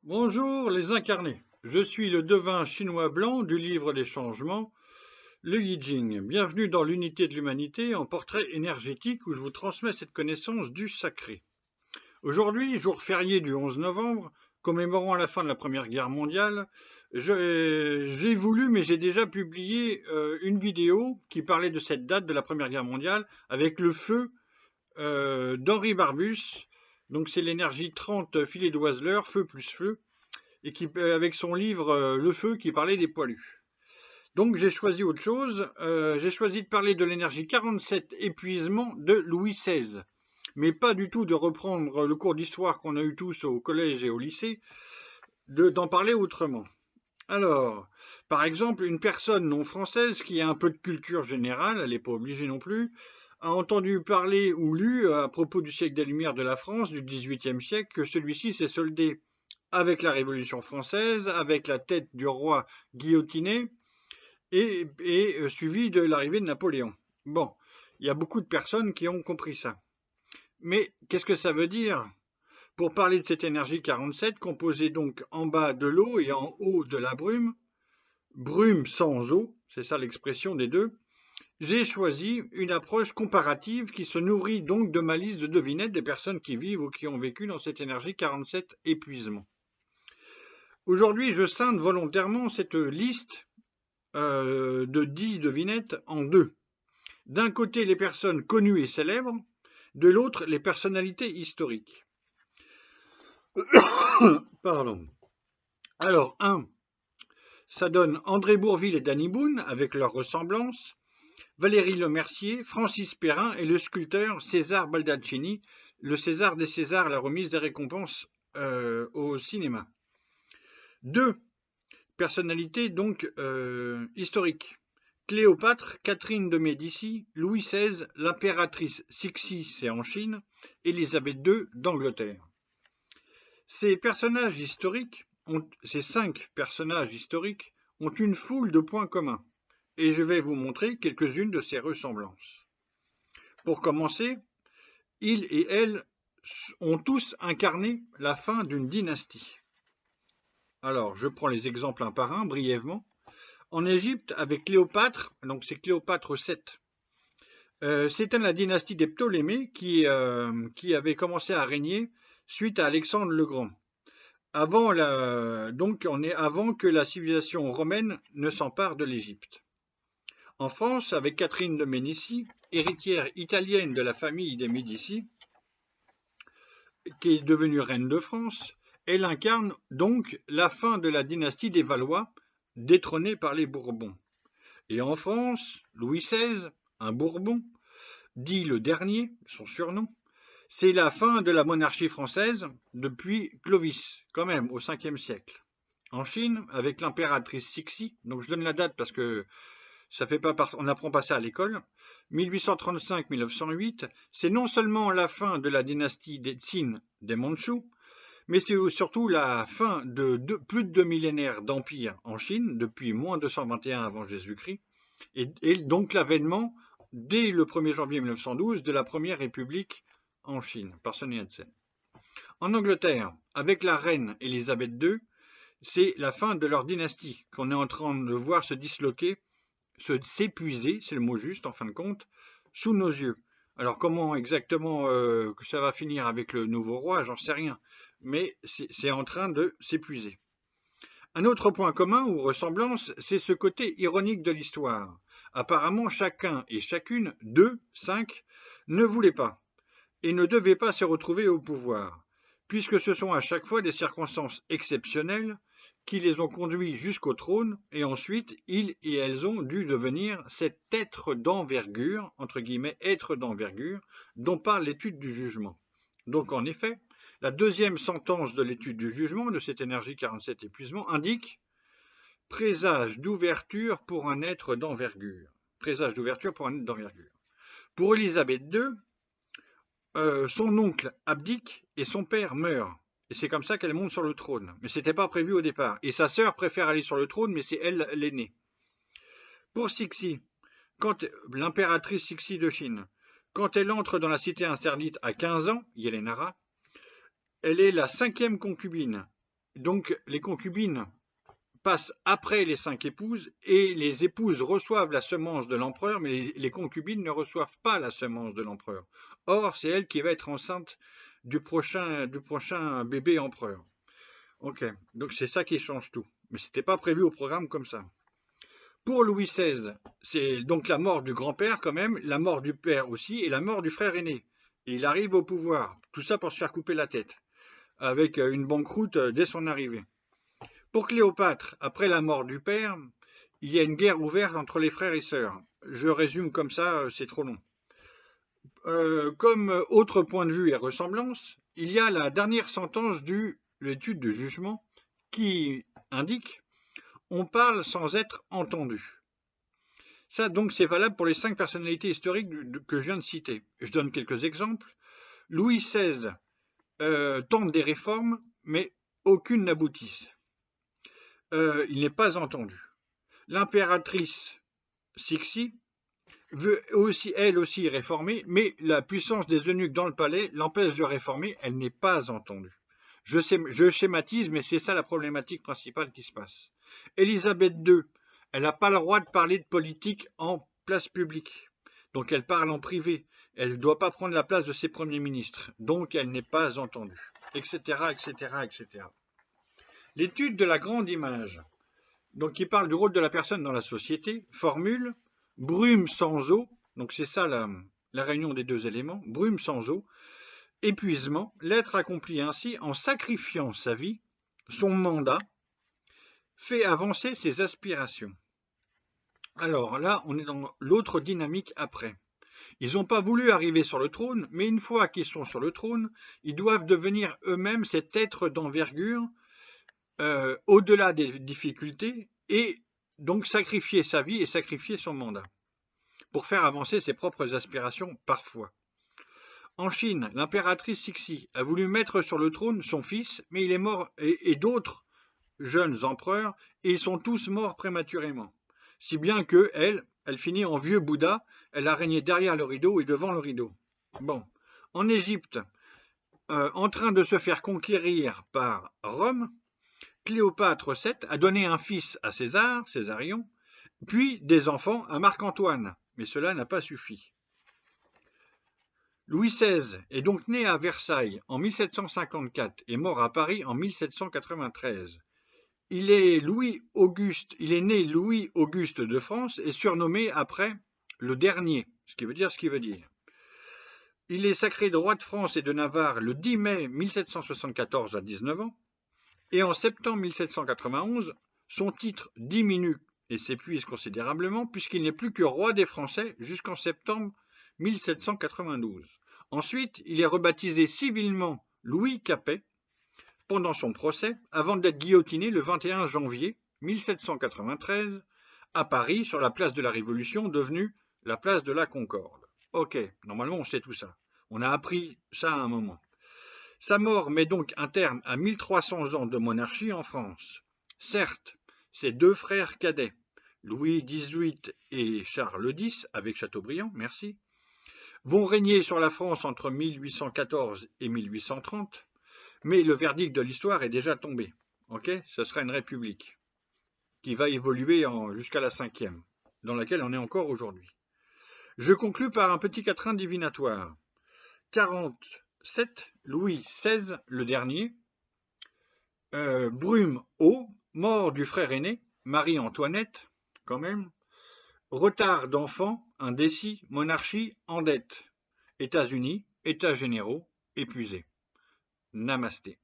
Bonjour les incarnés, je suis le devin chinois blanc du livre des changements, le Yi Jing. Bienvenue dans l'unité de l'humanité en portrait énergétique où je vous transmets cette connaissance du sacré. Aujourd'hui, jour férié du 11 novembre, commémorant la fin de la Première Guerre mondiale, j'ai voulu, mais j'ai déjà publié une vidéo qui parlait de cette date de la Première Guerre mondiale avec le feu d'Henri Barbus. Donc c'est l'énergie 30 filets d'Oiseleur, feu plus feu, et qui, avec son livre Le Feu qui parlait des poilus. Donc j'ai choisi autre chose, j'ai choisi de parler de l'énergie 47 épuisement de Louis XVI, mais pas du tout de reprendre le cours d'histoire qu'on a eu tous au collège et au lycée, d'en parler autrement. Alors, par exemple, une personne non française qui a un peu de culture générale, elle n'est pas obligée non plus, a entendu parler ou lu à propos du siècle des Lumières de la France du XVIIIe siècle que celui-ci s'est soldé avec la Révolution française, avec la tête du roi guillotiné et suivi de l'arrivée de Napoléon. Bon, il y a beaucoup de personnes qui ont compris ça. Mais qu'est-ce que ça veut dire pour parler de cette énergie 47, composée donc en bas de l'eau et en haut de la brume, brume sans eau, c'est ça l'expression des deux, j'ai choisi une approche comparative qui se nourrit donc de ma liste de devinettes des personnes qui vivent ou qui ont vécu dans cette énergie 47 épuisement. Aujourd'hui, je scinde volontairement cette liste de 10 devinettes en deux. D'un côté, les personnes connues et célèbres, de l'autre, les personnalités historiques. Pardon. Alors, 1, ça donne André Bourvil et Danny Boone, avec leur ressemblance, Valérie Lemercier, Francis Perrin et le sculpteur César Baldaccini, le César des Césars, la remise des récompenses au cinéma. 2, personnalités donc historiques. Cléopâtre, Catherine de Médicis, Louis XVI, l'impératrice Cixi, c'est en Chine, Élisabeth II d'Angleterre. Ces ces 5 personnages historiques ont une foule de points communs, et je vais vous montrer quelques-unes de ces ressemblances. Pour commencer, ils et elles ont tous incarné la fin d'une dynastie. Alors, je prends les exemples un par un, brièvement. En Égypte, avec Cléopâtre, donc c'est Cléopâtre VII, c'était la dynastie des Ptolémées qui avait commencé à régner suite à Alexandre le Grand. Donc on est avant que la civilisation romaine ne s'empare de l'Égypte. En France, avec Catherine de Médicis, héritière italienne de la famille des Médicis, qui est devenue reine de France, elle incarne donc la fin de la dynastie des Valois, détrônée par les Bourbons. Et en France, Louis XVI, un Bourbon, dit le dernier, son surnom, c'est la fin de la monarchie française depuis Clovis, quand même, au 5e siècle. En Chine, avec l'impératrice Cixi, donc je donne la date parce que ça fait pas on n'apprend pas ça à l'école, 1835-1908, c'est non seulement la fin de la dynastie des Qin des Mandchous, mais c'est surtout la fin de plus de 2 millénaires d'empire en Chine, depuis moins 221 avant Jésus-Christ, et donc l'avènement, dès le 1er janvier 1912, de la première république en Chine, par Sun Yat-sen. En Angleterre, avec la reine Élisabeth II, c'est la fin de leur dynastie qu'on est en train de voir se disloquer, s'épuiser, c'est le mot juste en fin de compte, sous nos yeux. Alors comment exactement que ça va finir avec le nouveau roi, j'en sais rien, mais c'est en train de s'épuiser. Un autre point commun ou ressemblance, c'est ce côté ironique de l'histoire. Apparemment, chacun et chacune, 2, 5, ne voulaient pas et ne devaient pas se retrouver au pouvoir, puisque ce sont à chaque fois des circonstances exceptionnelles qui les ont conduits jusqu'au trône, et ensuite ils et elles ont dû devenir cet être d'envergure, entre guillemets, être d'envergure, dont parle l'étude du jugement. Donc en effet, la deuxième sentence de l'étude du jugement de cette énergie 47 épuisement indique présage d'ouverture pour un être d'envergure. Présage d'ouverture pour un être d'envergure. Pour Élisabeth II, son oncle abdique et son père meurt. Et c'est comme ça qu'elle monte sur le trône. Mais ce n'était pas prévu au départ. Et sa sœur préfère aller sur le trône, mais c'est elle l'aînée. Pour Cixi, quand l'impératrice Cixi de Chine, quand elle entre dans la cité interdite à 15 ans, Yelenara, elle est la 5e concubine donc les concubines passent après les 5 épouses et les épouses reçoivent la semence de l'empereur, mais les concubines ne reçoivent pas la semence de l'empereur. Or, c'est elle qui va être enceinte du prochain bébé empereur. Ok, donc c'est ça qui change tout. Mais c'était pas prévu au programme comme ça. Pour Louis XVI, c'est donc la mort du grand-père quand même, la mort du père aussi, et la mort du frère aîné. Et il arrive au pouvoir, tout ça pour se faire couper la tête, avec une banqueroute dès son arrivée. Pour Cléopâtre, après la mort du père, il y a une guerre ouverte entre les frères et sœurs. Je résume comme ça, c'est trop long. Comme autre point de vue et ressemblance, il y a la dernière sentence de l'étude de jugement qui indique « on parle sans être entendu ». Ça, donc, c'est valable pour les 5 personnalités historiques que je viens de citer. Je donne quelques exemples. Louis XVI tente des réformes, mais aucune n'aboutit. Il n'est pas entendu. L'impératrice Cixi veut aussi, elle aussi, réformer, mais la puissance des eunuques dans le palais l'empêche de réformer, elle n'est pas entendue. Je schématise, mais c'est ça la problématique principale qui se passe. Élisabeth II, elle n'a pas le droit de parler de politique en place publique. Donc elle parle en privé. Elle ne doit pas prendre la place de ses premiers ministres. Donc elle n'est pas entendue. Etc., etc., etc. L'étude de la grande image, donc qui parle du rôle de la personne dans la société, formule brume sans eau, donc c'est ça la réunion des deux éléments, brume sans eau, épuisement, l'être accompli ainsi en sacrifiant sa vie, son mandat, fait avancer ses aspirations. Alors là, on est dans l'autre dynamique après. Ils n'ont pas voulu arriver sur le trône, mais une fois qu'ils sont sur le trône, ils doivent devenir eux-mêmes cet être d'envergure, au-delà des difficultés, et donc sacrifier sa vie et sacrifier son mandat, pour faire avancer ses propres aspirations parfois. En Chine, l'impératrice Cixi a voulu mettre sur le trône son fils, mais il est mort, et d'autres jeunes empereurs, et ils sont tous morts prématurément. Si bien que elle finit en vieux Bouddha, elle a régné derrière le rideau et devant le rideau. Bon, en Égypte, en train de se faire conquérir par Rome, Cléopâtre VII a donné un fils à César, Césarion, puis des enfants à Marc-Antoine, mais cela n'a pas suffi. Louis XVI est donc né à Versailles en 1754 et mort à Paris en 1793. Il est né Louis Auguste de France et surnommé après le dernier, ce qui veut dire ce qu'il veut dire. Il est sacré de roi de France et de Navarre le 10 mai 1774 à 19 ans. Et en septembre 1791, son titre diminue et s'épuise considérablement puisqu'il n'est plus que roi des Français jusqu'en septembre 1792. Ensuite, il est rebaptisé civilement Louis Capet pendant son procès avant d'être guillotiné le 21 janvier 1793 à Paris sur la place de la Révolution devenue la place de la Concorde. Ok, normalement on sait tout ça. On a appris ça à un moment. Sa mort met donc un terme à 1300 ans de monarchie en France. Certes, ses 2 frères cadets, Louis XVIII et Charles X, avec Chateaubriand, merci, vont régner sur la France entre 1814 et 1830, mais le verdict de l'histoire est déjà tombé. Okay, ce sera une république qui va évoluer jusqu'à la 5e, dans laquelle on est encore aujourd'hui. Je conclus par un petit quatrain divinatoire. 47, Louis XVI, le dernier, brume haut, mort du frère aîné, Marie-Antoinette, quand même, retard d'enfant, indécis, monarchie en dette, États-Unis, États généraux, épuisés. Namasté.